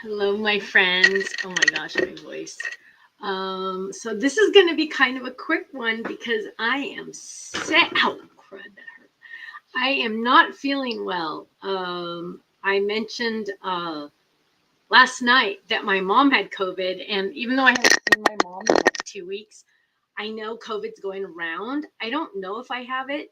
Hello, my friends. Oh my gosh, my voice. So this is going to be kind of a quick one because I am sick. Ow, crud, that hurt. I am not feeling well. I mentioned last night that my mom had COVID, and even though I haven't seen my mom in like 2 weeks, I know COVID's going around. I don't know if I have it.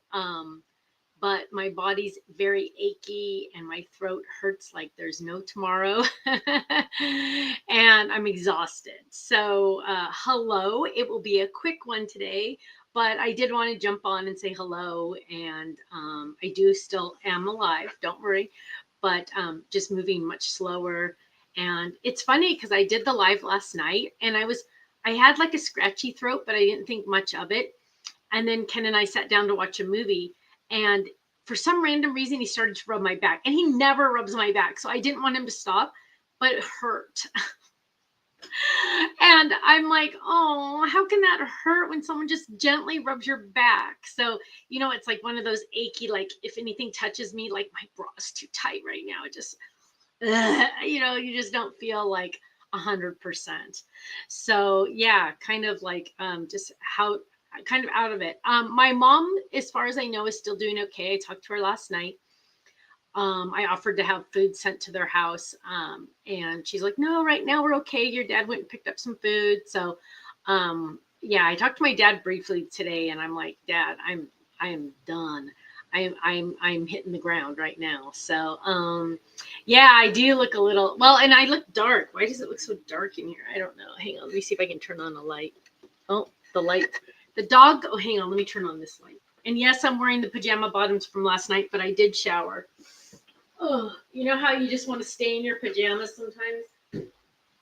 But my body's very achy and my throat hurts like there's no tomorrow. And I'm exhausted. So, hello. It will be a quick one today, but I did want to jump on and say hello. And I do still am alive, don't worry, but just moving much slower. And it's funny because I did the live last night and I had like a scratchy throat, but I didn't think much of it. And then Ken and I sat down to watch a movie. And for some random reason, he started to rub my back. And he never rubs my back. So I didn't want him to stop, but it hurt. And I'm like, oh, how can that hurt when someone just gently rubs your back? So, it's like one of those achy, like if anything touches me, like my bra is too tight right now. It just, you just don't feel like 100%. So yeah, kind of like just how kind of out of it. My mom, as far as I know, is still doing okay. I talked to her last night. I offered to have food sent to their house. And she's like, no, right now we're okay. Your dad went and picked up some food. So yeah, I talked to my dad briefly today and I'm like, Dad, I am done. I'm hitting the ground right now. So yeah, I do look a little well, and I look dark. Why does it look so dark in here? I don't know. Hang on, let me see if I can turn on a light. Oh, the light. The dog. Oh, hang on, let me turn on this light. And yes, I'm wearing the pajama bottoms from last night, but I did shower. Oh, you know how you just want to stay in your pajamas sometimes?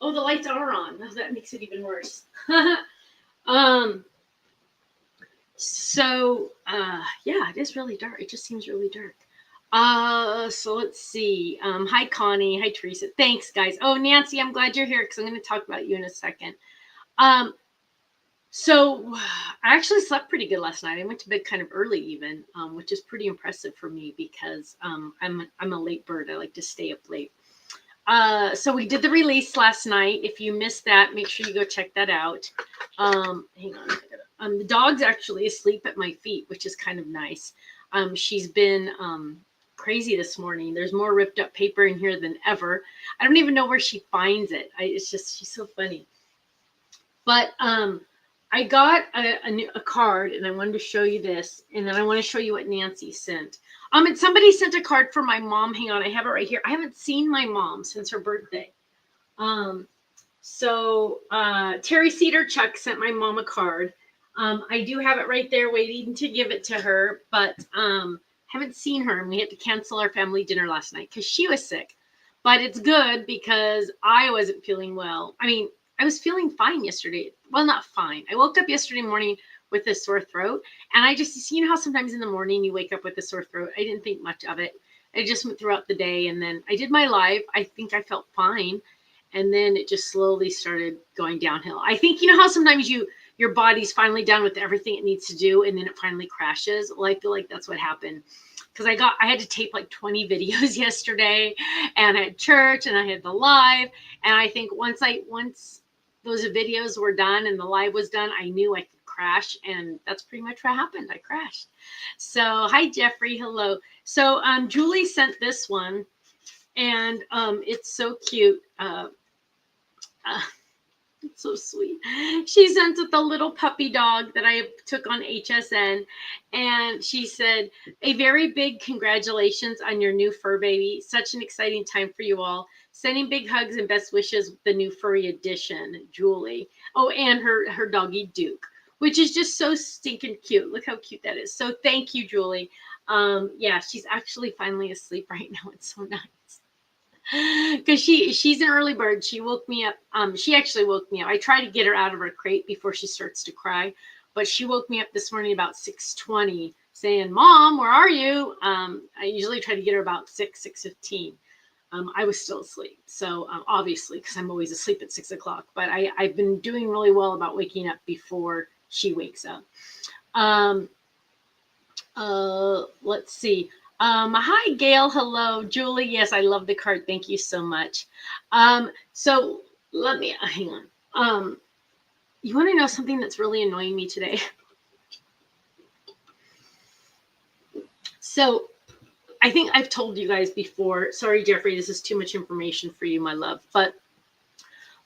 Oh, the lights are on. That makes it even worse. um. Yeah, it is really dark. It just seems really dark. So let's see. Hi Connie. Hi Teresa. Thanks, guys. Oh, Nancy, I'm glad you're here because I'm going to talk about you in a second. Um, so I actually slept pretty good last night. I went to bed kind of early even, which is pretty impressive for me because I'm a late bird. I like to stay up late. So we did the release last night. If you missed that, make sure you go check that out. Hang on. The dog's actually asleep at my feet, which is kind of nice. She's been crazy this morning. There's more ripped up paper in here than ever. I don't even know where she finds it. It's just she's so funny. But I got a card, and I wanted to show you this, and then I want to show you what Nancy sent. And somebody sent a card for my mom. Hang on, I have it right here. I haven't seen my mom since her birthday. Um, Terry Cedar Chuck sent my mom a card. I do have it right there waiting to give it to her, but haven't seen her, and we had to cancel our family dinner last night because she was sick. But it's good because I wasn't feeling well. I mean, I was feeling fine yesterday. Well, not fine. I woke up yesterday morning with a sore throat, and I just, you know how sometimes in the morning you wake up with a sore throat? I didn't think much of it. I just went throughout the day, and then I did my live. I think I felt fine, and then it just slowly started going downhill. I think, you know how sometimes your body's finally done with everything it needs to do, and then it finally crashes? Well, I feel like that's what happened. Because I had to tape like 20 videos yesterday, and I had church, and I had the live, and I think once those videos were done and the live was done, I knew I could crash, and that's pretty much what happened. I crashed. So hi Jeffrey, hello. So Julie sent this one, and it's so cute. Uh, it's so sweet. She sent it the little puppy dog that I took on HSN. And she said, a very big congratulations on your new fur baby. Such an exciting time for you all. Sending big hugs and best wishes with the new furry edition, Julie. Oh, and her doggy Duke, which is just so stinking cute. Look how cute that is. So thank you, Julie. Yeah, she's actually finally asleep right now. It's so nice. Because she's an early bird. She woke me up. She actually woke me up. I try to get her out of her crate before she starts to cry, but she woke me up this morning about 6:20, saying, "Mom, where are you?" I usually try to get her about 6:15. I was still asleep, so obviously, because I'm always asleep at 6 o'clock. But I've been doing really well about waking up before she wakes up. Let's see. Hi, Gail. Hello, Julie. Yes, I love the card. Thank you so much. So let me hang on. You want to know something that's really annoying me today? So I think I've told you guys before. Sorry, Jeffrey, this is too much information for you, my love. But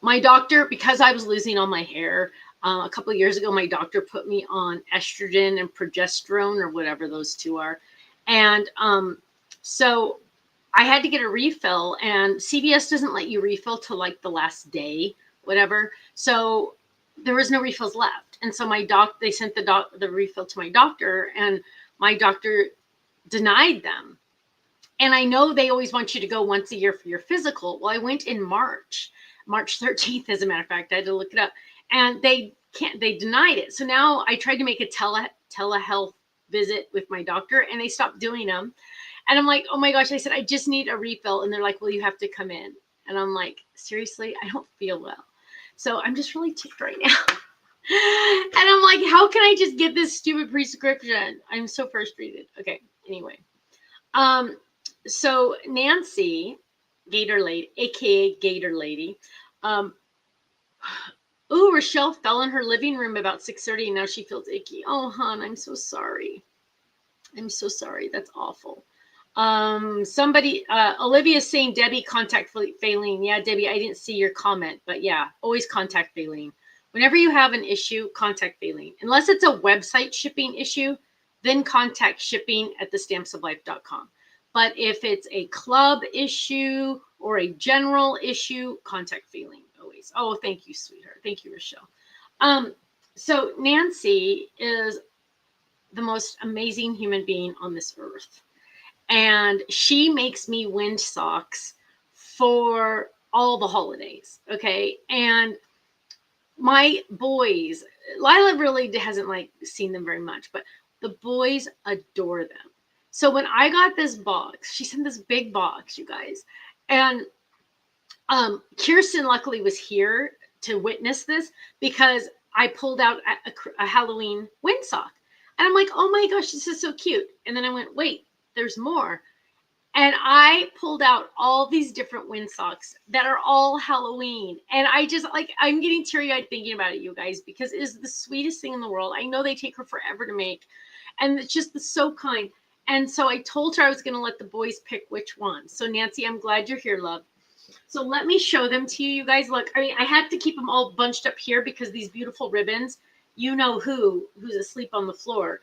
my doctor, because I was losing all my hair a couple of years ago, my doctor put me on estrogen and progesterone, or whatever those two are. And so I had to get a refill, and CVS doesn't let you refill till like the last day, whatever. So there was no refills left. And so they sent the refill to my doctor, and my doctor denied them. And I know they always want you to go once a year for your physical. Well, I went in March 13th, as a matter of fact. I had to look it up. And they denied it. So now I tried to make a telehealth visit with my doctor, and they stopped doing them. And I'm like, oh my gosh, I said, I just need a refill. And they're like, well, you have to come in. And I'm like, seriously, I don't feel well. So I'm just really ticked right now. And I'm like, how can I just get this stupid prescription? I'm so frustrated. Okay, anyway. So Nancy, Gator Lady, aka Gator Lady, Rochelle fell in her living room about 6:30 and now she feels icky. Oh, hon, I'm so sorry. I'm so sorry. That's awful. Olivia's saying, Debbie, contact Faylene. Yeah, Debbie, I didn't see your comment, but yeah, always contact Faylene. Whenever you have an issue, contact Faylene. Unless it's a website shipping issue, then contact shipping@thestampsoflife.com. But if it's a club issue or a general issue, contact Faylene always. Oh, thank you, sweetheart. Thank you, Rochelle. So Nancy is the most amazing human being on this earth. And she makes me wind socks for all the holidays. Okay. And my boys, Lila really hasn't like seen them very much, but the boys adore them. So when I got this box, she sent this big box, you guys. And Kirsten luckily was here to witness this because I pulled out a Halloween windsock. And I'm like, oh my gosh, this is so cute. And then I went, wait, there's more. And I pulled out all these different windsocks that are all Halloween. And I just I'm getting teary eyed thinking about it, you guys, because it is the sweetest thing in the world. I know they take her forever to make. And it's just so kind. And so I told her I was going to let the boys pick which one. So Nancy, I'm glad you're here, love. So let me show them to you, you guys. Look, I mean, I had to keep them all bunched up here because these beautiful ribbons, you know who's asleep on the floor,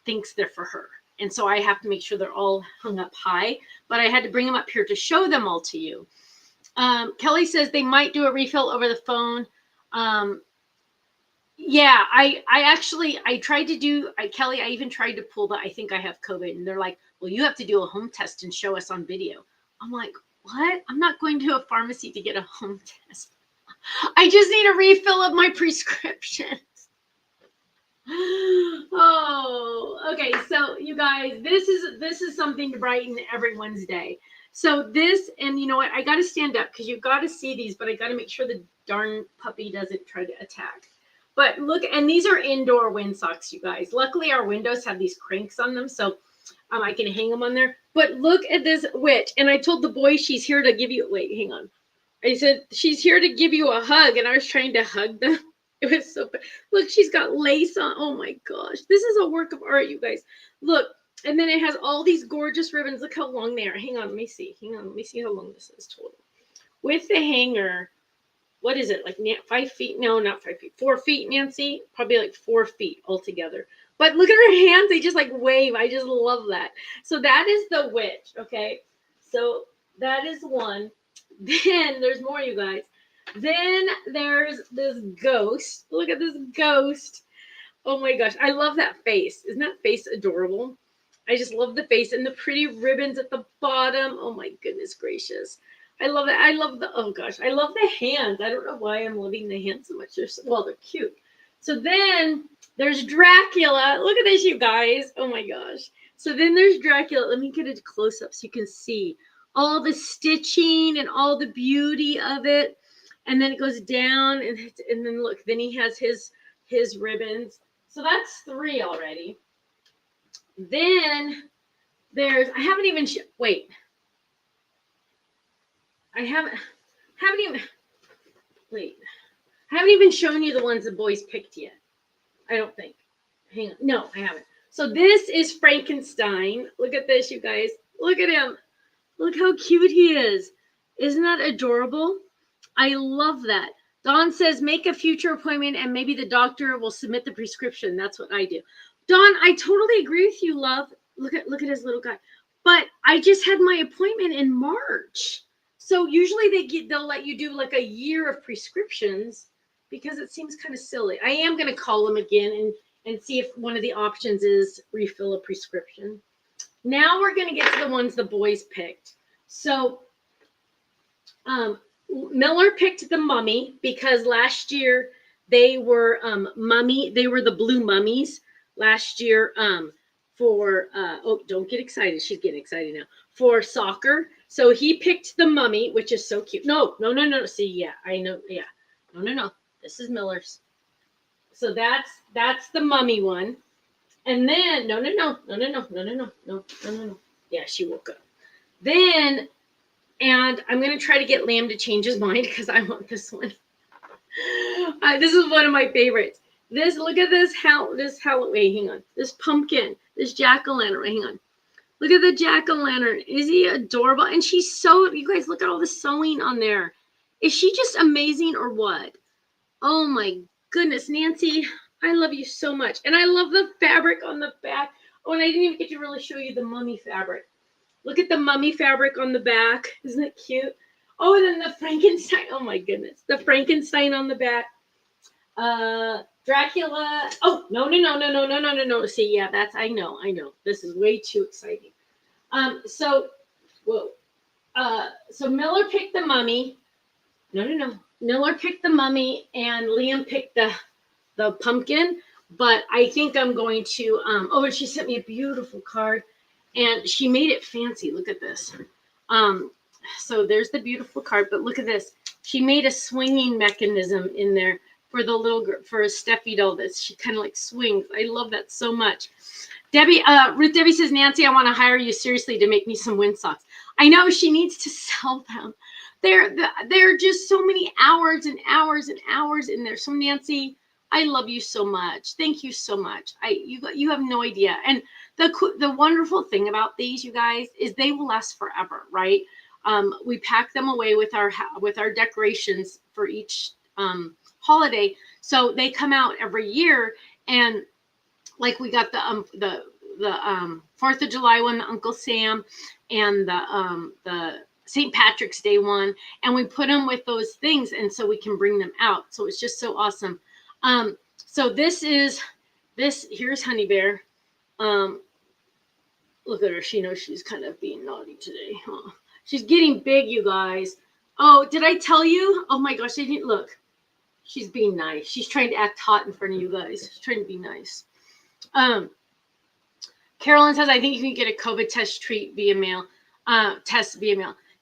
thinks they're for her. And so I have to make sure they're all hung up high, but I had to bring them up here to show them all to you. Kelly says they might do a refill over the phone. Yeah, I tried to do, Kelly, I even tried to pull I think I have COVID, and they're like, well, you have to do a home test and show us on video. I'm like, what? I'm not going to a pharmacy to get a home test. I just need a refill of my prescription. Oh, okay. So you guys, this is something to brighten everyone's day. So this, and you know what? I got to stand up because you've got to see these, but I got to make sure the darn puppy doesn't try to attack. But look, and these are indoor windsocks, you guys. Luckily, our windows have these cranks on them, so I can hang them on there. But look at this witch. And I told the boy she's here to give you. Wait, hang on. I said she's here to give you a hug, and I was trying to hug them. It was so bad. Look, she's got lace on. Oh my gosh. This is a work of art, you guys. Look, and then it has all these gorgeous ribbons. Look how long they are. Hang on, let me see. Hang on, let me see how long this is total. With the hanger, what is it? Like 5 feet? No, not 5 feet. 4 feet, Nancy? Probably like 4 feet altogether. But look at her hands. They just like wave. I just love that. So that is the witch, okay? So that is one. Then there's more, you guys. Then there's this ghost. Look at this ghost. Oh my gosh. I love that face. Isn't that face adorable? I just love the face and the pretty ribbons at the bottom. Oh my goodness gracious. I love that. I love oh gosh. I love the hands. I don't know why I'm loving the hands so much. They're cute. So then there's Dracula. Look at this, you guys. Oh my gosh. So then there's Dracula. Let me get a close up so you can see all the stitching and all the beauty of it. And then it goes down, and then look, then he has his ribbons. So that's 3 already. Then I haven't even, wait, I haven't even, wait, I haven't even shown you the ones the boys picked yet. I don't think. Hang on. No, I haven't. So this is Frankenstein. Look at this, you guys. Look at him. Look how cute he is. Isn't that adorable? I love that. Dawn says, make a future appointment and maybe the doctor will submit the prescription. That's what I do. Dawn, I totally agree with you, love. Look at his little guy. But I just had my appointment in March. So usually they'll let you do like a year of prescriptions because it seems kind of silly. I am going to call them again and see if one of the options is refill a prescription. Now we're going to get to the ones the boys picked. So Miller picked the Mummy because last year they were they were the blue mummies last year for oh, don't get excited. She's getting excited now. For soccer. So he picked the Mummy, which is so cute. No. See, yeah, I know. Yeah. No. This is Miller's. So that's the Mummy one. And then no. Yeah, she woke up. Then, and I'm gonna try to get Lamb to change his mind because I want this one. This is one of my favorites. Look at this Halloween. Hang on. This pumpkin. This jack-o'-lantern. Hang on. Look at the jack-o'-lantern. Is he adorable? And she's so. You guys, look at all the sewing on there. Is she just amazing or what? Oh my goodness, Nancy. I love you so much. And I love the fabric on the back. Oh, and I didn't even get to really show you the Mummy fabric. Look at the Mummy fabric on the back. Isn't it cute? Oh, and then the Frankenstein. Oh my goodness. The Frankenstein on the back. Dracula. Oh, no. See, yeah, I know. This is way too exciting. So Miller picked the Mummy. No. Miller picked the Mummy and Liam picked the pumpkin, but I think I'm going to and she sent me a beautiful card and she made it fancy. Look at this. So there's the beautiful card, but look at this. She made a swinging mechanism in there for the little girl, for a Steffi doll that she kind of like swings. I love that so much. Ruth Debbie says, Nancy, I want to hire you seriously to make me some wind socks. I know she needs to sell them. They're just so many hours and hours and hours in there. So Nancy, I love you so much. Thank you so much. You have no idea. And the wonderful thing about these, you guys, is they will last forever, right? We pack them away with our decorations for each holiday, so they come out every year. And like we got the 4th of July one, the Uncle Sam, and the St. Patrick's Day one, and we put them with those things, and so we can bring them out. So it's just so awesome. So here's Honey Bear. Look at her. She knows she's kind of being naughty today. Huh? She's getting big, you guys. Oh, did I tell you? Oh my gosh, I didn't look. She's being nice. She's trying to act hot in front of you guys. She's trying to be nice. Carolyn says, I think you can get a COVID test via mail.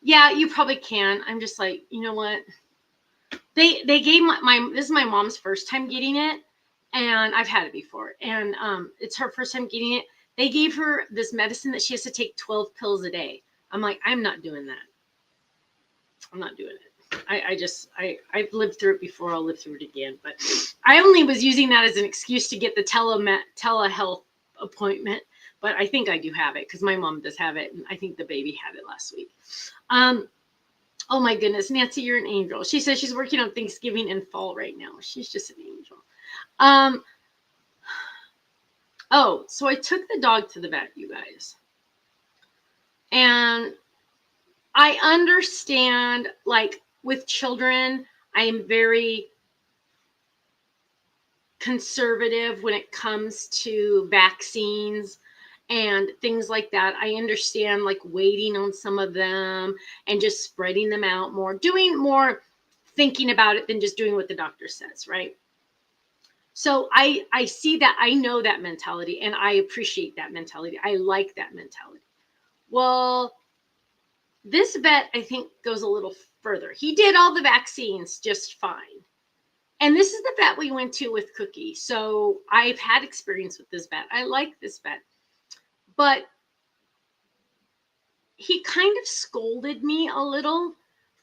Yeah, you probably can. I'm just like, you know what? They gave this is my mom's first time getting it, and I've had it before. And it's her first time getting it. They gave her this medicine that she has to take 12 pills a day. I'm like, I'm not doing that. I'm not doing it. I've lived through it before. I'll live through it again. But I only was using that as an excuse to get the telehealth appointment. But I think I do have it because my mom does have it. And I think the baby had it last week. Oh my goodness, Nancy, you're an angel. She says she's working on Thanksgiving and fall right now. She's just an angel. So I took the dog to the vet, you guys. And I understand, like, with children, I am very conservative when it comes to vaccines and things like that. I understand, like, waiting on some of them and just spreading them out more, doing more thinking about it than just doing what the doctor says, right? So I see that. I know that mentality, and I appreciate that mentality. I like that mentality. Well, this vet, I think, goes a little further. He did all the vaccines just fine. And this is the vet we went to with Cookie. So I've had experience with this vet. I like this vet. But he kind of scolded me a little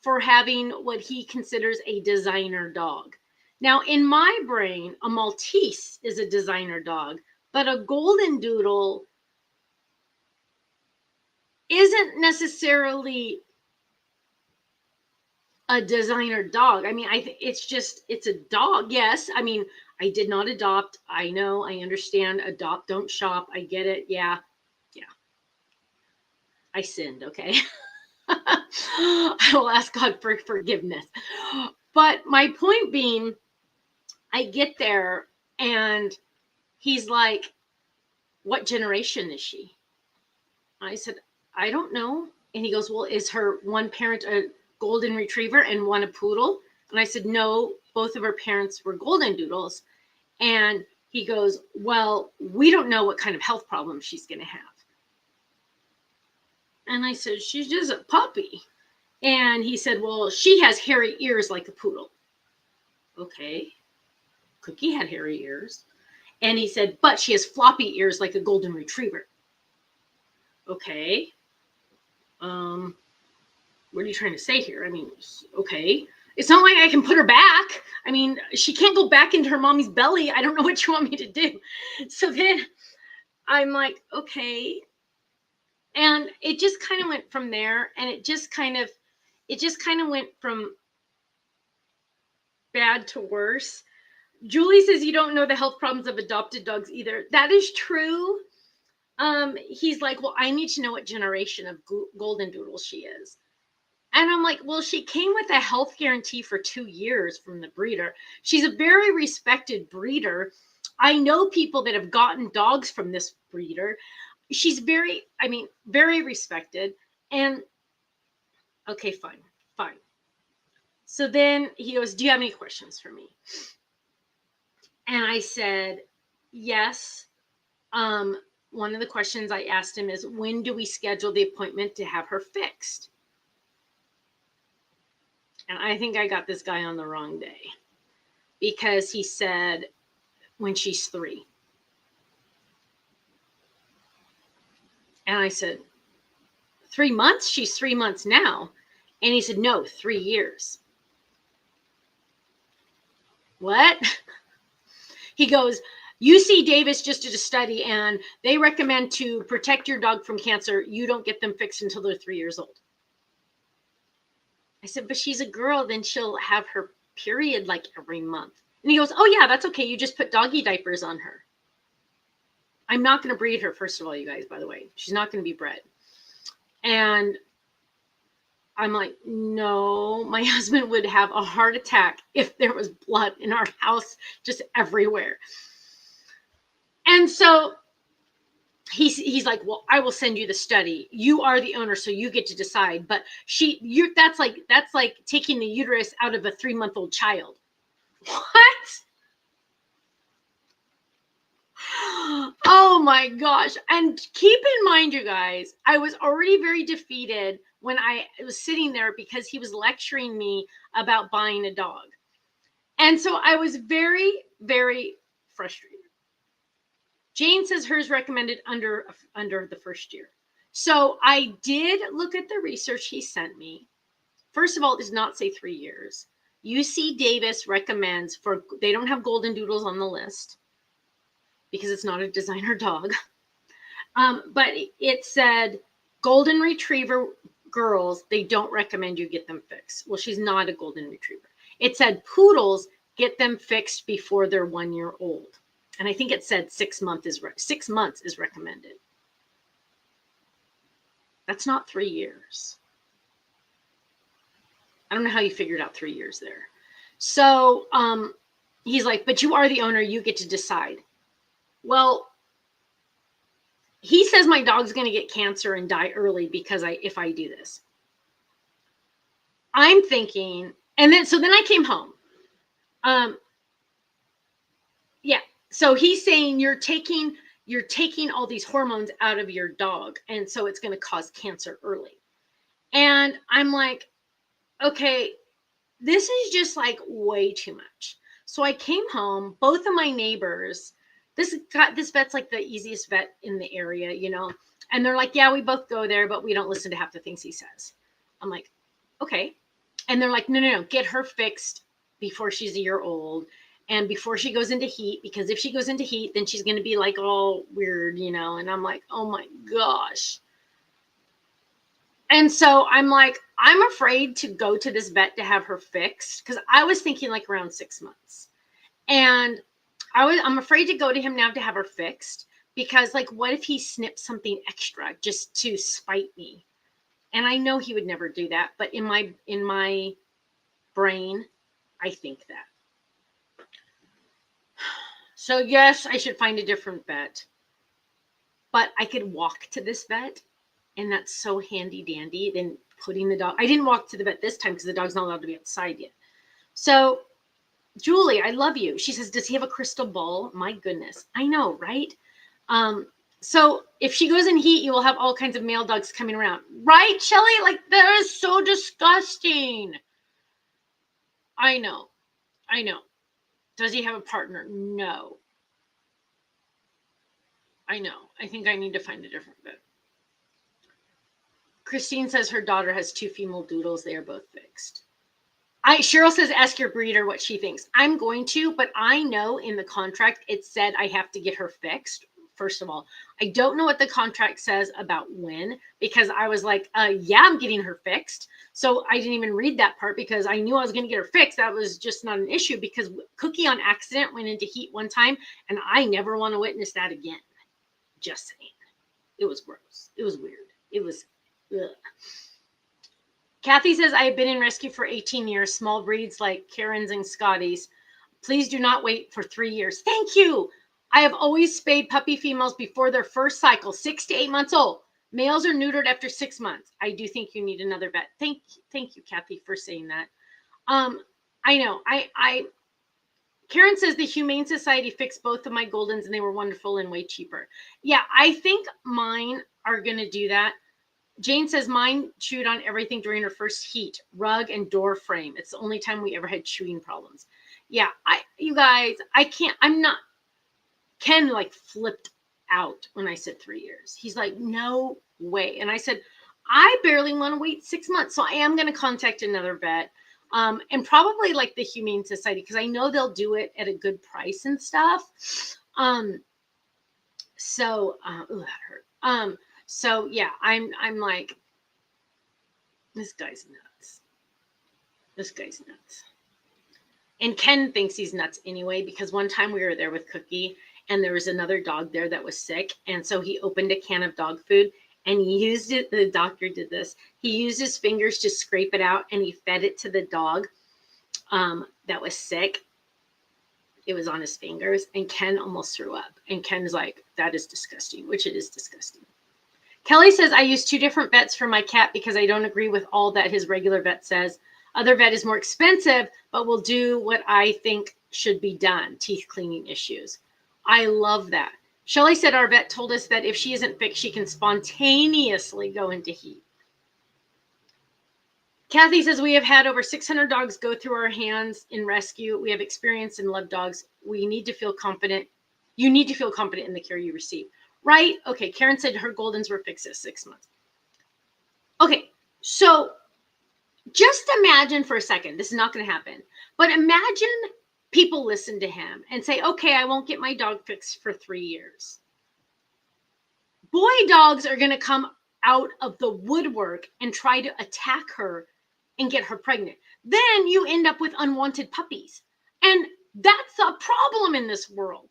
for having what he considers a designer dog. Now, in my brain, a Maltese is a designer dog, but a golden doodle isn't necessarily a designer dog. I mean, I think it's a dog. Yes. I mean, I did not adopt. I know, I understand. Adopt, don't shop. I get it. Yeah. Yeah. I sinned. Okay. I will ask God for forgiveness. But my point being, I get there and he's like, "What generation is she?" I said, "I don't know." And he goes, "Well, is her one parent a golden retriever and one a poodle?" And I said, "No, both of her parents were golden doodles." And he goes, "Well, we don't know what kind of health problems she's going to have." And I said, "She's just a puppy." And he said, "Well, she has hairy ears like a poodle." Okay. Cookie had hairy ears. And he said, "But she has floppy ears like a golden retriever." Okay. What are you trying to say here? I mean, okay. It's not like I can put her back. I mean, she can't go back into her mommy's belly. I don't know what you want me to do. So then I'm like, okay. And it just kind of went from there. And it just kind of went from bad to worse. Julie says you don't know the health problems of adopted dogs either. That is true. He's like, "Well, I need to know what generation of golden doodle she is." And I'm like, "Well, she came with a health guarantee for 2 years from the breeder. She's a very respected breeder. I know people that have gotten dogs from this breeder. She's very respected." And okay, fine. So then he goes, "Do you have any questions for me?" And I said, "Yes." One of the questions I asked him is, "When do we schedule the appointment to have her fixed?" And I think I got this guy on the wrong day because he said, "When she's 3." And I said, 3 months? She's 3 months now. And he said, "No, 3 years." What? He goes, "UC Davis just did a study and they recommend to protect your dog from cancer, you don't get them fixed until they're 3 years old." I said, "But she's a girl, then she'll have her period like every month." And he goes, "Oh yeah, that's okay. You just put doggy diapers on her." I'm not going to breed her, first of all, you guys, by the way. She's not going to be bred. And I'm like, "No, my husband would have a heart attack if there was blood in our house just everywhere." And so he's like, "Well, I will send you the study. You are the owner, so you get to decide. But that's like taking the uterus out of a 3-month-old child." What? Oh my gosh. And keep in mind, you guys, I was already very defeated when I was sitting there because he was lecturing me about buying a dog. And so I was very, very frustrated. Jane says hers recommended under the first year. So I did look at the research he sent me. First of all, it does not say 3 years. UC Davis recommends they don't have golden doodles on the list because it's not a designer dog. But it said golden retriever girls, they don't recommend you get them fixed. Well, she's not a golden retriever. It said poodles, get them fixed before they're 1 year old. And I think it said 6 months is recommended. That's not 3 years. I don't know how you figured out 3 years there. So he's like, "But you are the owner, you get to decide." Well, he says my dog's going to get cancer and die early if I do this. I'm thinking, and then I came home. Yeah. So he's saying you're taking all these hormones out of your dog, and so it's going to cause cancer early. And I'm like, okay, this is just like way too much. So I came home, both of my neighbors, this vet's like the easiest vet in the area, And they're like, yeah, we both go there, but we don't listen to half the things he says. I'm like, okay. And they're like, no, get her fixed before she's a year old and before she goes into heat, because if she goes into heat, then she's going to be like all weird, you know? And I'm like, oh my gosh. And so I'm like, I'm afraid to go to this vet to have her fixed, because I was thinking like around 6 months. And I'm afraid to go to him now to have her fixed, because like, what if he snips something extra just to spite me? And I know he would never do that, but in my brain, I think that. So yes, I should find a different vet, but I could walk to this vet, and that's so handy dandy than putting the dog. I didn't walk to the vet this time because the dog's not allowed to be outside yet. So Julie, I love you. She says, does he have a crystal ball? My goodness. I know, right? So if she goes in heat, you will have all kinds of male dogs coming around. Right, Shelly? Like, that is so disgusting. I know. Does he have a partner? No. I know. I think I need to find a different vet. Christine says her daughter has 2 female doodles. They are both fixed. Cheryl says, ask your breeder what she thinks. I'm going to, but I know in the contract it said I have to get her fixed. First of all, I don't know what the contract says about when, because I was like, yeah, I'm getting her fixed. So I didn't even read that part because I knew I was going to get her fixed. That was just not an issue, because Cookie on accident went into heat one time, and I never want to witness that again. Just saying. It was gross. It was weird. It was, ugh. Kathy says, I have been in rescue for 18 years, small breeds like Karens and Scotties. Please do not wait for 3 years. Thank you. I have always spayed puppy females before their first cycle, 6 to 8 months old. Males are neutered after 6 months. I do think you need another vet. Thank you, Kathy, for saying that. I know. Karen says the Humane Society fixed both of my Goldens and they were wonderful and way cheaper. Yeah, I think mine are going to do that. Jane says mine chewed on everything during her first heat, rug and door frame. It's the only time we ever had chewing problems. Yeah, you guys, Ken like flipped out when I said 3 years. He's like, no way. And I said, I barely want to wait 6 months. So I am going to contact another vet. And probably like the Humane Society, because I know they'll do it at a good price and stuff. Ooh, that hurt. So yeah, I'm like, this guy's nuts. And Ken thinks he's nuts anyway, because one time we were there with Cookie and there was another dog there that was sick. And so he opened a can of dog food and he used it. The doctor did this. He used his fingers to scrape it out and he fed it to the dog that was sick. It was on his fingers and Ken almost threw up. And Ken's like, that is disgusting, which it is disgusting. Kelly says, I use 2 different vets for my cat because I don't agree with all that his regular vet says. Other vet is more expensive, but will do what I think should be done. Teeth cleaning issues. I love that. Shelly said our vet told us that if she isn't fixed, she can spontaneously go into heat. Kathy says, we have had over 600 dogs go through our hands in rescue. We have experience and love dogs. We need to feel confident. You need to feel confident in the care you receive. Right? Okay. Karen said her Goldens were fixed at 6 months. Okay. So just imagine for a second, this is not going to happen, but imagine people listen to him and say, okay, I won't get my dog fixed for 3 years. Boy dogs are going to come out of the woodwork and try to attack her and get her pregnant. Then you end up with unwanted puppies. And that's a problem in this world.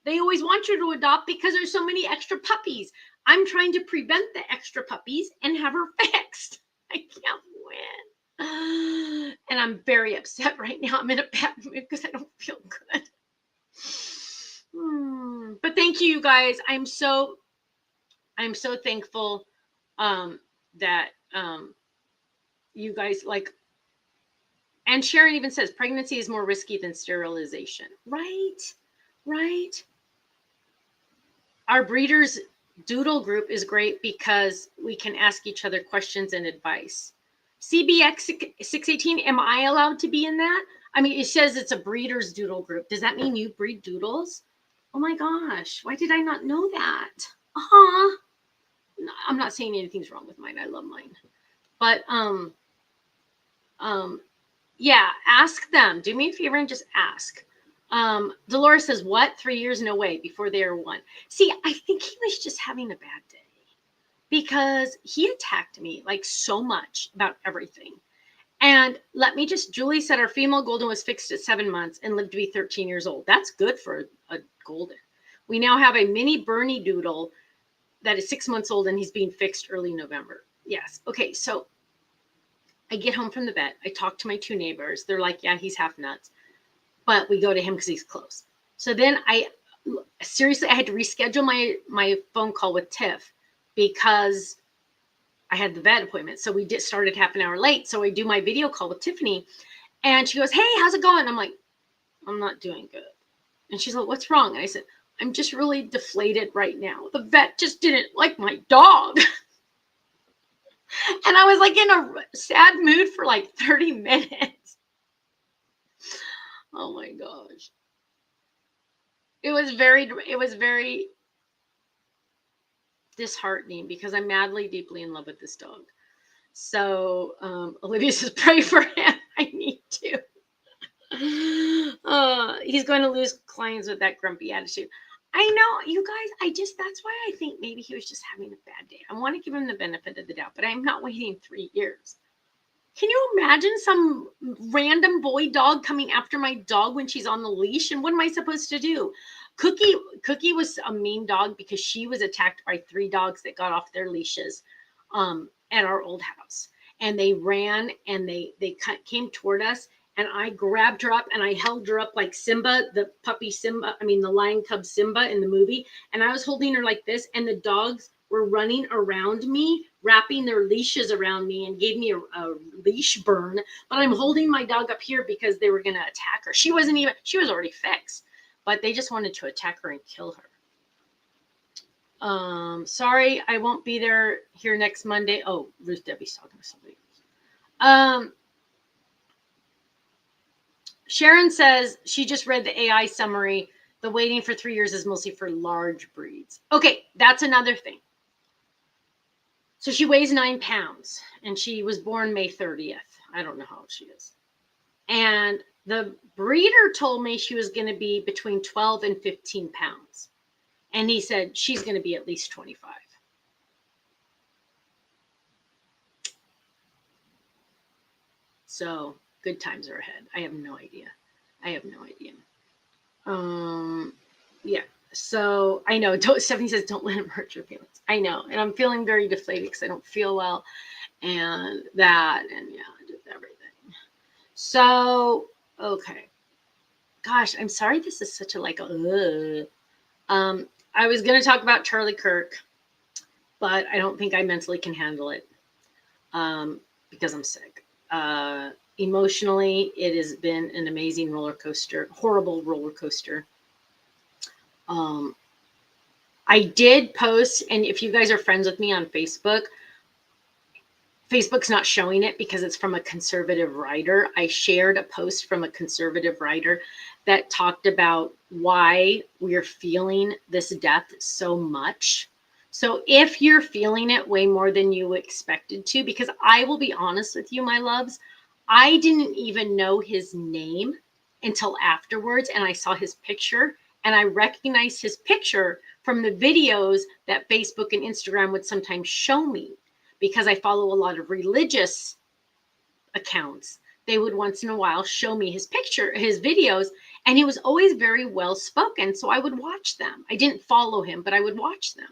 They always want you to adopt because there's so many extra puppies. I'm trying to prevent the extra puppies and have her fixed. I can't win. And I'm very upset right now. I'm in a bad mood because I don't feel good. But thank you, you guys. I'm so thankful that you guys like. And Sharon even says pregnancy is more risky than sterilization. Right. Our breeders doodle group is great because we can ask each other questions and advice. CBX 618, am I allowed to be in that? I mean, it says it's a breeders doodle group. Does that mean you breed doodles? Oh my gosh, why did I not know that? Uh-huh. I'm not saying anything's wrong with mine. I love mine. But um yeah, ask them. Do me a favor and just ask. Dolores says, what? 3 years? No way. Before they are one. See, I think he was just having a bad day because he attacked me like so much about everything. And let me just, Julie said our female golden was fixed at 7 months and lived to be 13 years old. That's good for a golden. We now have a mini Bernie doodle that is 6 months old and he's being fixed early November. Yes. Okay. So I get home from the vet. I talk to my 2 neighbors. They're like, yeah, he's half nuts. But we go to him because he's close. So then I had to reschedule my phone call with Tiff because I had the vet appointment. So we started half an hour late. So I do my video call with Tiffany and she goes, hey, how's it going? I'm like, I'm not doing good. And she's like, what's wrong? And I said, I'm just really deflated right now. The vet just didn't like my dog. And I was like in a sad mood for like 30 minutes. Oh my gosh. It was very disheartening because I'm madly, deeply in love with this dog. So Olivia says, pray for him. I need to. He's going to lose clients with that grumpy attitude. I know, you guys, that's why I think maybe he was just having a bad day. I want to give him the benefit of the doubt, but I'm not waiting 3 years. Can you imagine some random boy dog coming after my dog when she's on the leash? And what am I supposed to do? Cookie was a mean dog because she was attacked by 3 dogs that got off their leashes at our old house. And they ran and they came toward us. And I grabbed her up and I held her up like Simba, the lion cub Simba in the movie. And I was holding her like this. And the dogs were running around me, wrapping their leashes around me and gave me a leash burn. But I'm holding my dog up here because they were going to attack her. She was already fixed, but they just wanted to attack her and kill her. Sorry, I won't be here next Monday. Oh, Ruth Debbie's talking to somebody else. Sharon says she just read the AI summary. The waiting for 3 years is mostly for large breeds. Okay, that's another thing. So she weighs 9 pounds and she was born May 30th. I don't know how old she is. And the breeder told me she was going to be between 12 and 15 pounds. And he said she's going to be at least 25. So good times are ahead. I have no idea. Yeah. So I know. Stephanie says, don't let him hurt your feelings. I know. And I'm feeling very deflated because I don't feel well. And that, and yeah, just everything. So, okay. Gosh, I'm sorry this is such a I was going to talk about Charlie Kirk, but I don't think I mentally can handle it because I'm sick. Emotionally, it has been an amazing roller coaster, horrible roller coaster. I did post, and if you guys are friends with me on Facebook's not showing it because it's from a conservative writer. I shared a post from a conservative writer that talked about why we're feeling this death so much. So if you're feeling it way more than you expected to, because I will be honest with you, my loves, I didn't even know his name until afterwards, and I saw his picture, and I recognized his picture from the videos that Facebook and Instagram would sometimes show me because I follow a lot of religious accounts. They would once in a while show me his picture, his videos, and he was always very well spoken. So I would watch them. I didn't follow him, but I would watch them.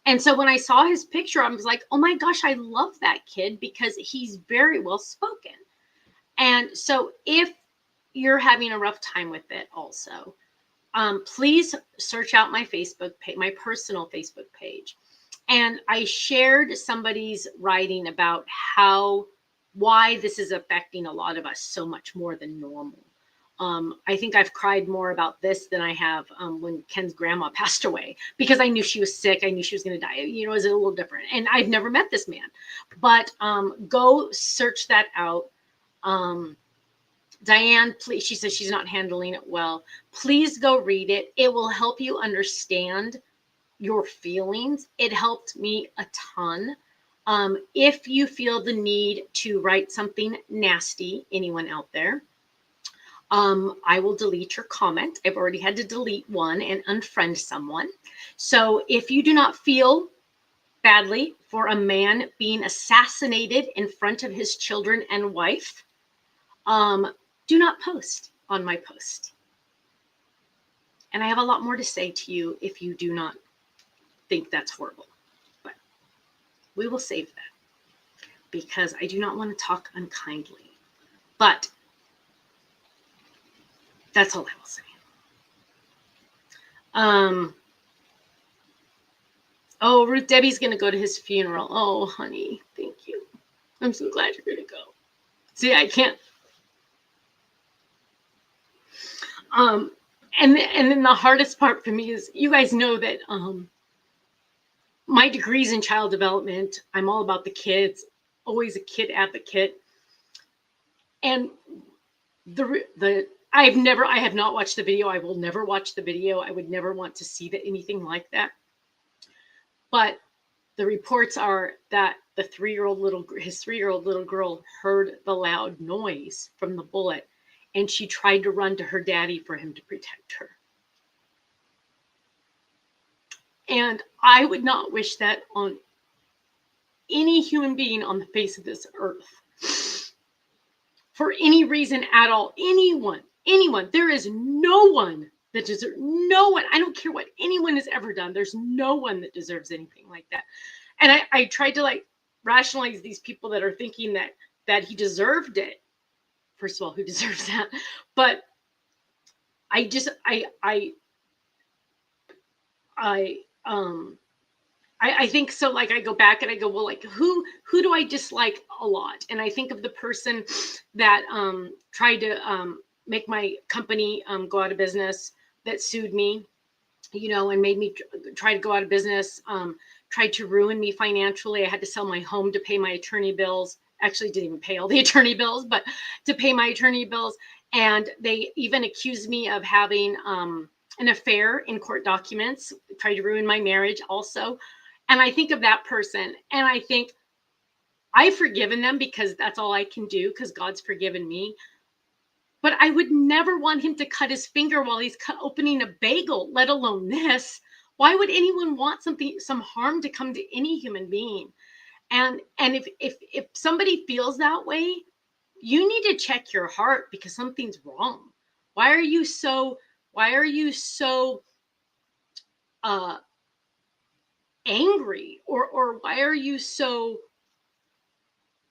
And so when I saw his picture, I was like, oh my gosh, I love that kid because he's very well spoken. And so if you're having a rough time with it also, please search out my Facebook page, my personal Facebook page. And I shared somebody's writing about why this is affecting a lot of us so much more than normal. I think I've cried more about this than I have when Ken's grandma passed away because I knew she was sick. I knew she was going to die. You know, it was a little different. And I've never met this man. But go search that out. Diane, please, she says she's not handling it well. Please go read it. It will help you understand your feelings. It helped me a ton. If you feel the need to write something nasty, anyone out there, I will delete your comment. I've already had to delete one and unfriend someone. So if you do not feel badly for a man being assassinated in front of his children and wife, do not post on my post. And I have a lot more to say to you if you do not think that's horrible. But we will save that because I do not want to talk unkindly. But that's all I will say. Oh, Ruth Debbie's going to go to his funeral. Oh, honey, thank you. I'm so glad you're going to go. See, I can't. And then the hardest part for me is, you guys know that my degree's in child development. I'm all about the kids, always a kid advocate. And I have not watched the video. I will never watch the video. I would never want to see anything like that. But the reports are that his 3-year-old little girl heard the loud noise from the bullet, and she tried to run to her daddy for him to protect her. And I would not wish that on any human being on the face of this earth for any reason at all. Anyone. There is no one that deserves, no one. I don't care what anyone has ever done. There's no one that deserves anything like that. And I tried to rationalize these people that are thinking that he deserved it. First of all, who deserves that? But I think so. I go back and I go, well, who do I dislike a lot? And I think of the person that tried to make my company go out of business, that sued me, and made me try to go out of business, tried to ruin me financially. I had to sell my home to pay my attorney bills. Actually, didn't even pay all the attorney bills, but to pay my attorney bills. And they even accused me of having an affair in court documents, tried to ruin my marriage also. And I think of that person and I think, I've forgiven them because that's all I can do, because God's forgiven me. But I would never want him to cut his finger while he's opening a bagel, let alone this. Why would anyone want some harm to come to any human being? And if somebody feels that way, you need to check your heart, because something's wrong. Why are you so angry, or why are you so,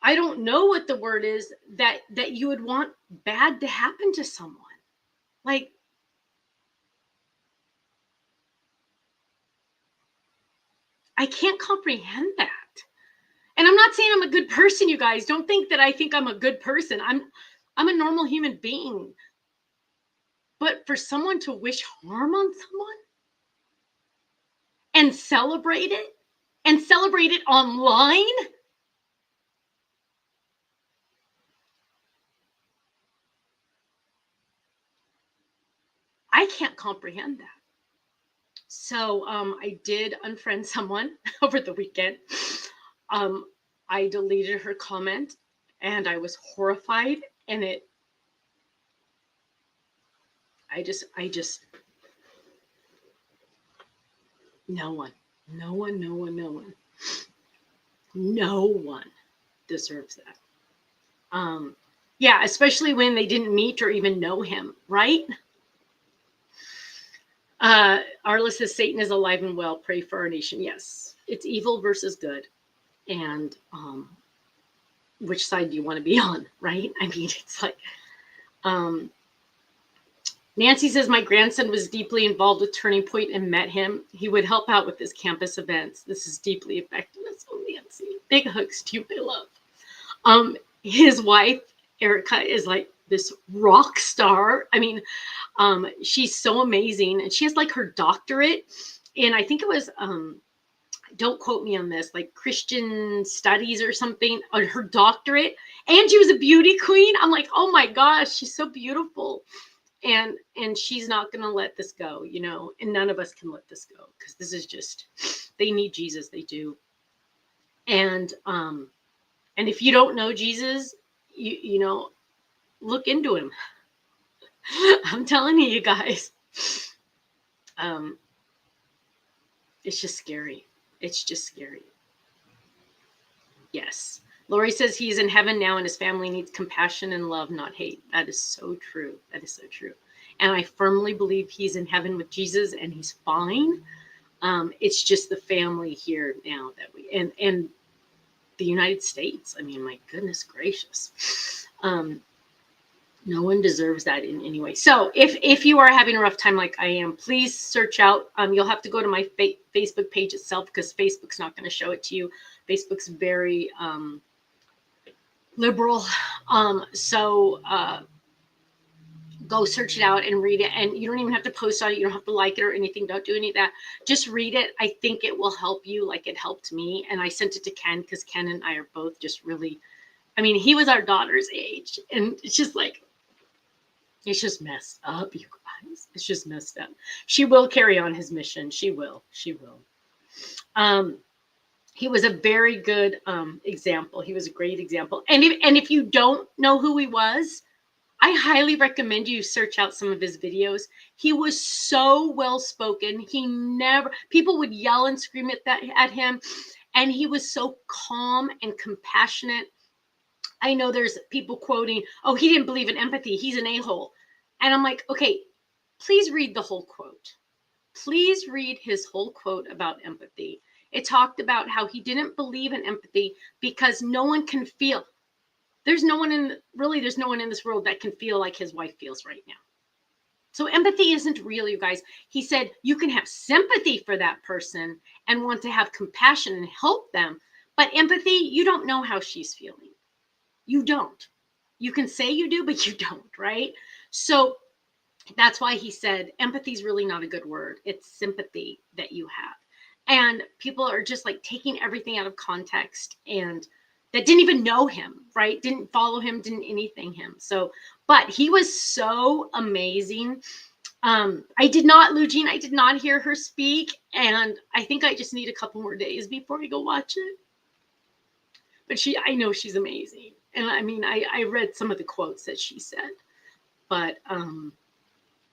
I don't know what the word is, that you would want bad to happen to someone? I can't comprehend that. And I'm not saying I'm a good person, you guys. Don't think that I think I'm a good person. I'm a normal human being. But for someone to wish harm on someone and celebrate it online, I can't comprehend that. So I did unfriend someone over the weekend. I deleted her comment and I was horrified, and I just no one deserves that. Yeah, especially when they didn't meet or even know him, right? Arla says Satan is alive and well. Pray for our nation. Yes, it's evil versus good. And which side do you want to be on, right? I mean, it's Nancy says, my grandson was deeply involved with Turning Point and met him. He would help out with his campus events. This is deeply affecting us. Oh, Nancy, big hugs to you, my love. His wife, Erica, is this rock star. I mean, she's so amazing. And she has her doctorate in, I think it was don't quote me on this, like Christian studies or something, or her doctorate, and she was a beauty queen. I'm like, oh my gosh, she's so beautiful. And she's not going to let this go, you know, and none of us can let this go, because this is just, they need Jesus. They do. And if you don't know Jesus, you know, look into him. I'm telling you guys, it's just scary. It's just scary. Yes. Lori says he's in heaven now and his family needs compassion and love, not hate. That is so true. That is so true. And I firmly believe he's in heaven with Jesus and he's fine. It's just the family here now that we, and the United States. I mean, my goodness gracious. No one deserves that in any way. So if you are having a rough time like I am, please search out. You'll have to go to my Facebook page itself, because Facebook's not going to show it to you. Facebook's very liberal. So go search it out and read it. And you don't even have to post on it. You don't have to like it or anything. Don't do any of that. Just read it. I think it will help you like it helped me. And I sent it to Ken, because Ken and I are both just really, I mean, he was our daughter's age. And it's just like, it's just messed up, you guys. It's just messed up. She will carry on his mission. She will. She will. He was a very good example. He was a great example. And if you don't know who he was, I highly recommend you search out some of his videos. He was so well spoken. He never, people would yell and scream at him, and he was so calm and compassionate. I know there's people quoting, oh, he didn't believe in empathy, he's an a-hole. And I'm like, okay, please read the whole quote. Please read his whole quote about empathy. It talked about how he didn't believe in empathy because no one can feel. There's no one in this world that can feel like his wife feels right now. So empathy isn't real, you guys. He said you can have sympathy for that person and want to have compassion and help them. But empathy, you don't know how she's feeling. You don't. You can say you do, but you don't, right? So that's why he said empathy is really not a good word. It's sympathy that you have. And people are just like taking everything out of context, and that didn't even know him, right? Didn't follow him, didn't anything him. So, but he was so amazing. I did not hear her speak. And I think I just need a couple more days before I go watch it. But I know she's amazing. And I mean, I read some of the quotes that she said, but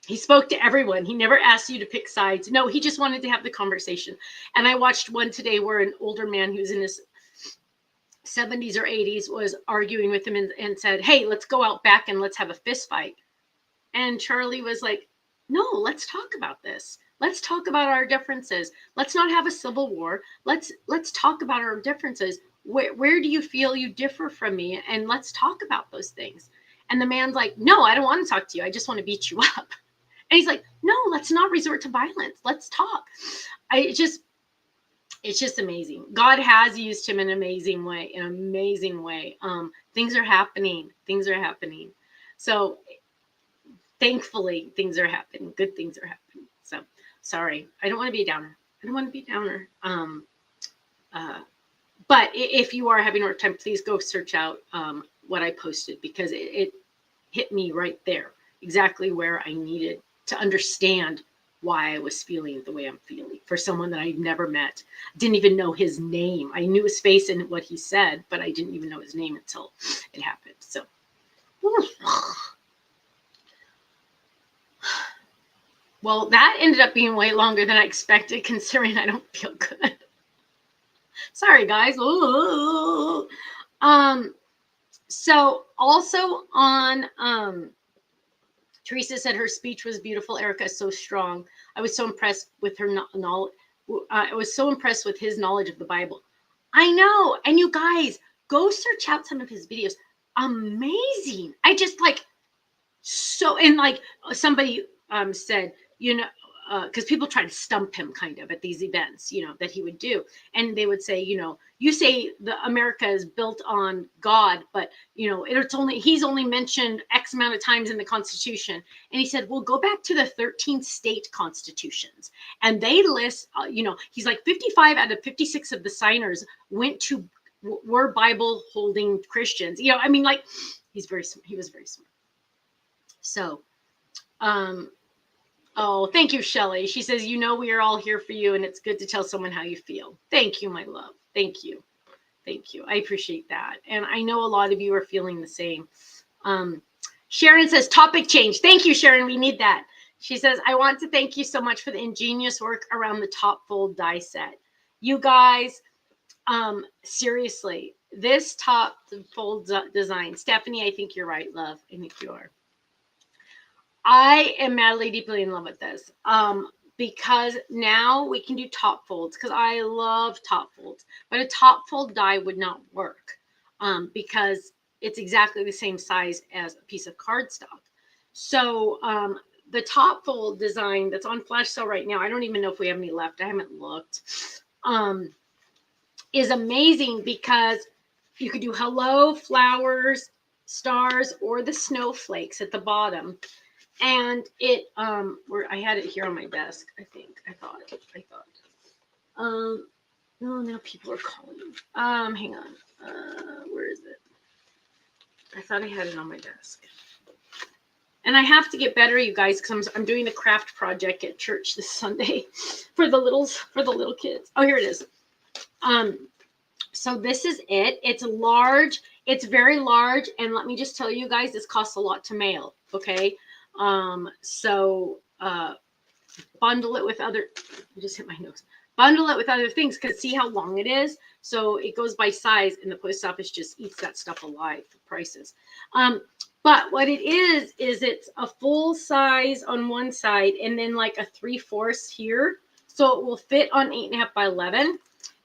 he spoke to everyone. He never asked you to pick sides. No, he just wanted to have the conversation. And I watched one today where an older man who's in his 70s or 80s was arguing with him and said, hey, let's go out back and let's have a fist fight. And Charlie was like, no, let's talk about this. Let's talk about our differences. Let's not have a civil war. Let's talk about our differences. Where do you feel you differ from me? And let's talk about those things. And the man's like, no, I don't want to talk to you. I just want to beat you up. And he's like, no, let's not resort to violence. Let's talk. It's just amazing. God has used him in an amazing way, Things are happening. So thankfully, things are happening. Good things are happening. So sorry. I don't want to be a downer. But if you are having a hard time, please go search out what I posted, because it hit me right there, exactly where I needed to understand why I was feeling the way I'm feeling for someone that I'd never met. Didn't even know his name. I knew his face and what he said, but I didn't even know his name until it happened. So, well, that ended up being way longer than I expected, considering I don't feel good. Sorry, guys. Ooh. So also on Teresa said her speech was beautiful. Erica is so strong. I was so impressed with her knowledge. I was so impressed with his knowledge of the Bible. I know. And you guys, go search out some of his videos. Amazing. I just like so, and like somebody said, you know, because people try to stump him kind of at these events, that he would do. And they would say, you say the America is built on God, but he's only mentioned X amount of times in the Constitution. And he said, well, go back to the 13 state constitutions. And they list, he's like 55 out of 56 of the signers were Bible holding Christians. Like he was very smart. So, oh, thank you, Shelley. She says, we are all here for you, and it's good to tell someone how you feel. Thank you, my love. Thank you. Thank you. I appreciate that. And I know a lot of you are feeling the same. Sharon says, topic change. Thank you, Sharon. We need that. She says, I want to thank you so much for the ingenious work around the top fold die set. You guys, seriously, this top fold design, Stephanie, I think you're right, love. I think you are. I am madly, deeply in love with this because now we can do top folds because I love top folds, but a top fold die would not work because it's exactly the same size as a piece of cardstock. So the top fold design that's on flash sale right now, I don't even know if we have any left. I haven't looked. Is amazing because you could do hello, flowers, stars, or the snowflakes at the bottom. And it, I had it here on my desk, I thought. No, now people are calling. Hang on. Where is it? I thought I had it on my desk. And I have to get better, you guys, because I'm doing a craft project at church this Sunday for the little kids. Oh, here it is. So this is it. It's large. It's very large. And let me just tell you guys, this costs a lot to mail. Okay. So bundle it with other, I just hit my nose. Bundle it with other things because see how long it is. So it goes by size and the post office just eats that stuff alive for prices. But what it is it's a full size on one side and then like a 3/4 here. So it will fit on 8.5 by 11.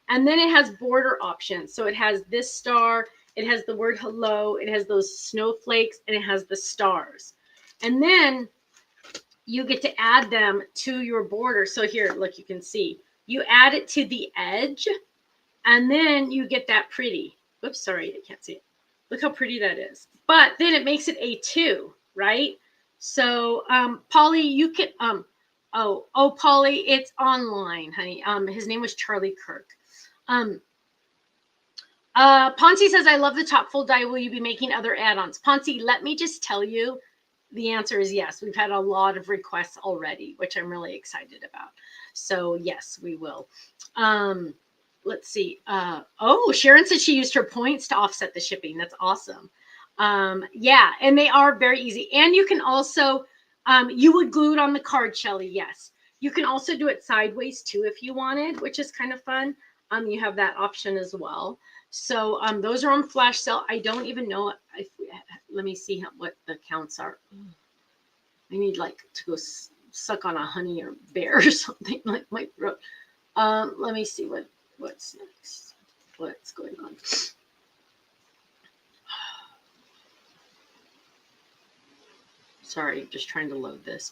And then it has border options. So it has this star, it has the word hello, it has those snowflakes, and it has the stars. And then you get to add them to your border. So here, look, you can see. You add it to the edge, and then you get that pretty. Oops, sorry, I can't see it. Look how pretty that is. But then it makes it A2, right? So, Polly, you can, Polly, it's online, honey. His name was Charlie Kirk. Ponzi says, I love the top fold die. Will you be making other add-ons? Ponzi, let me just tell you, the answer is yes. We've had a lot of requests already, which I'm really excited about. So yes, we will. Let's see. Sharon said she used her points to offset the shipping. That's awesome. Yeah, and they are very easy. And you can also, you would glue it on the card, Shelly. Yes. You can also do it sideways too if you wanted, which is kind of fun. You have that option as well. So those are on flash sale. I don't even know if let me see what the counts are. I need like to go suck on a honey or bear or something like my throat. Let me see what's next. What's going on? Sorry, I'm just trying to load this.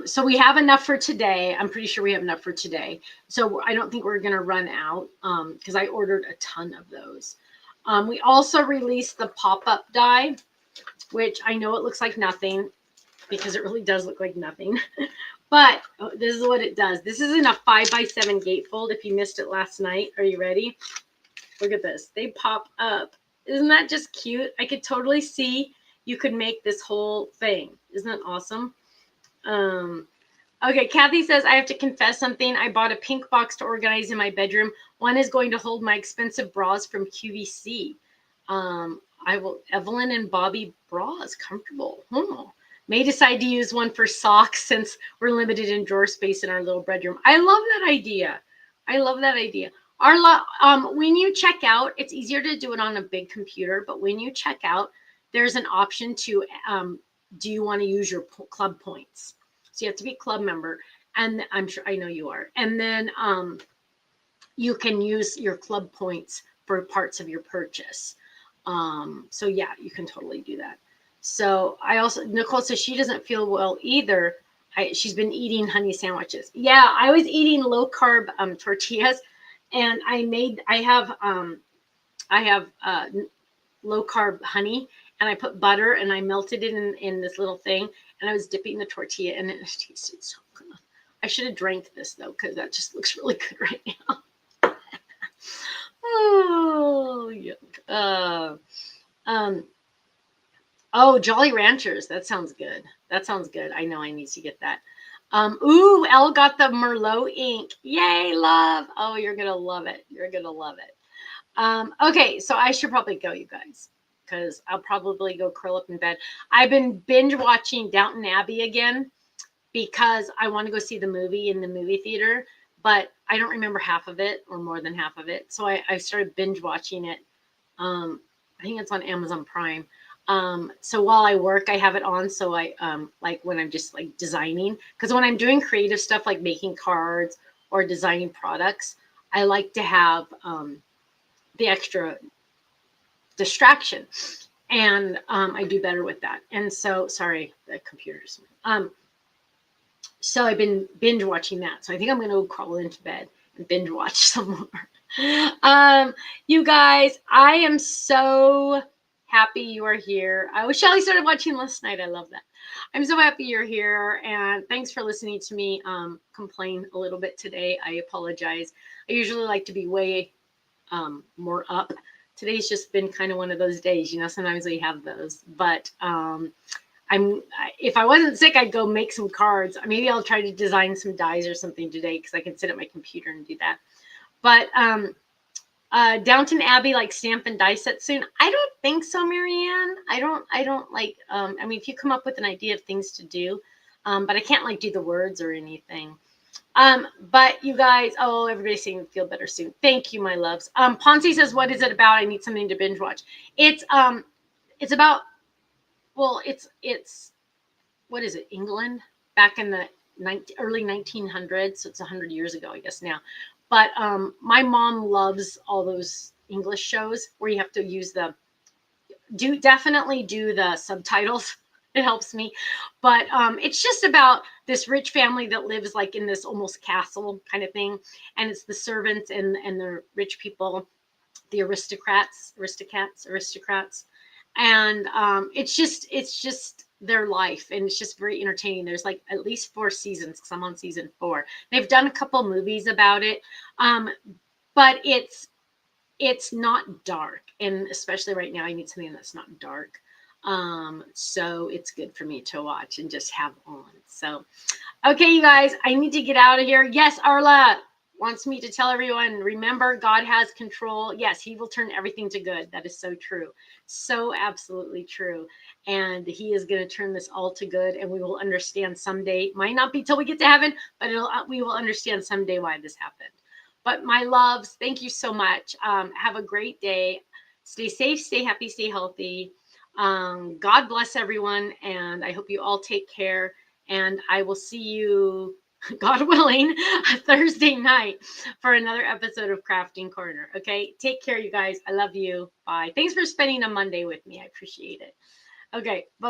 So we have enough for today. I'm pretty sure we have enough for today. So I don't think we're going to run out because I ordered a ton of those. We also released the pop-up die, which I know it looks like nothing because it really does look like nothing. But this is what it does. This is in a 5x7 gatefold. If you missed it last night, are you ready? Look at this. They pop up. Isn't that just cute? I could totally see you could make this whole thing. Isn't that awesome? Okay, Kathy says, I have to confess something. I bought a pink box to organize in my bedroom. One is going to hold my expensive bras from QVC. Evelyn and Bobby bras, comfortable. May decide to use one for socks since we're limited in drawer space in our little bedroom. I love that idea. When you check out, it's easier to do it on a big computer, but when you check out, there's an option to, do you want to use your club points? So you have to be a club member, and I know you are. And then you can use your club points for parts of your purchase. So yeah, you can totally do that. So Nicole says she doesn't feel well either. she's been eating honey sandwiches. Yeah, I was eating low carb tortillas, and I have low carb honey, and I put butter and I melted it in this little thing, and I was dipping the tortilla in it, and it tasted so good. I should have drank this though, because that just looks really good right now. Oh, yuck. Oh, Jolly Ranchers. That sounds good. That sounds good. I know I need to get that. Ooh, Elle got the Merlot ink. Yay, love. Oh, you're going to love it. You're going to love it. Okay, so I should probably go, you guys, because I'll probably go curl up in bed. I've been binge watching Downton Abbey again because I want to go see the movie in the movie theater, but I don't remember half of it or more than half of it. So I started binge watching it. I think it's on Amazon Prime. So while I work, I have it on. So I like when I'm just like designing, because when I'm doing creative stuff like making cards or designing products, I like to have the extra distraction, and I do better with that. And so, sorry, the computer's. So I've been binge watching that. So I think I'm going to crawl into bed and binge watch some more. You guys, I am so happy you are here. Shelly started watching last night. I love that. I'm so happy you're here, and thanks for listening to me complain a little bit today. I apologize. I usually like to be way more up. Today's just been kind of one of those days, sometimes we have those, but if I wasn't sick, I'd go make some cards. Maybe I'll try to design some dies or something today, because I can sit at my computer and do that. But Downton Abbey, like stamp and die set soon? I don't think so, Marianne. I don't like, if you come up with an idea of things to do, but I can't like do the words or anything. But you guys, everybody's saying feel better soon. Thank you, my loves. Ponzi says, what is it about? I need something to binge watch. It's about, well, it's what is it? England back in the early 1900s. So it's 100 years ago, I guess now. But my mom loves all those English shows where you have to definitely do the subtitles. It helps me. But it's just about this rich family that lives like in this almost castle kind of thing. And it's the servants and the rich people, the aristocrats. And it's just their life. And it's just very entertaining. There's like at least 4 seasons, because I'm on season 4. They've done a couple movies about it. But it's not dark. And especially right now, I need something that's not dark. So it's good for me to watch and just have on. So, okay, you guys, I need to get out of here. Yes, Arla wants me to tell everyone, remember, God has control. Yes, he will turn everything to good. That is so true. So absolutely true. And he is going to turn this all to good, and we will understand someday. Might not be till we get to heaven, but we will understand someday why this happened. But my loves, thank you so much. Have a great day. Stay safe, stay happy, stay healthy. God bless everyone, and I hope you all take care, and I will see you, God willing, Thursday night for another episode of Crafting Corner. Okay, take care, you guys. I love you. Bye. Thanks for spending a Monday with me. I appreciate it. Okay, bye.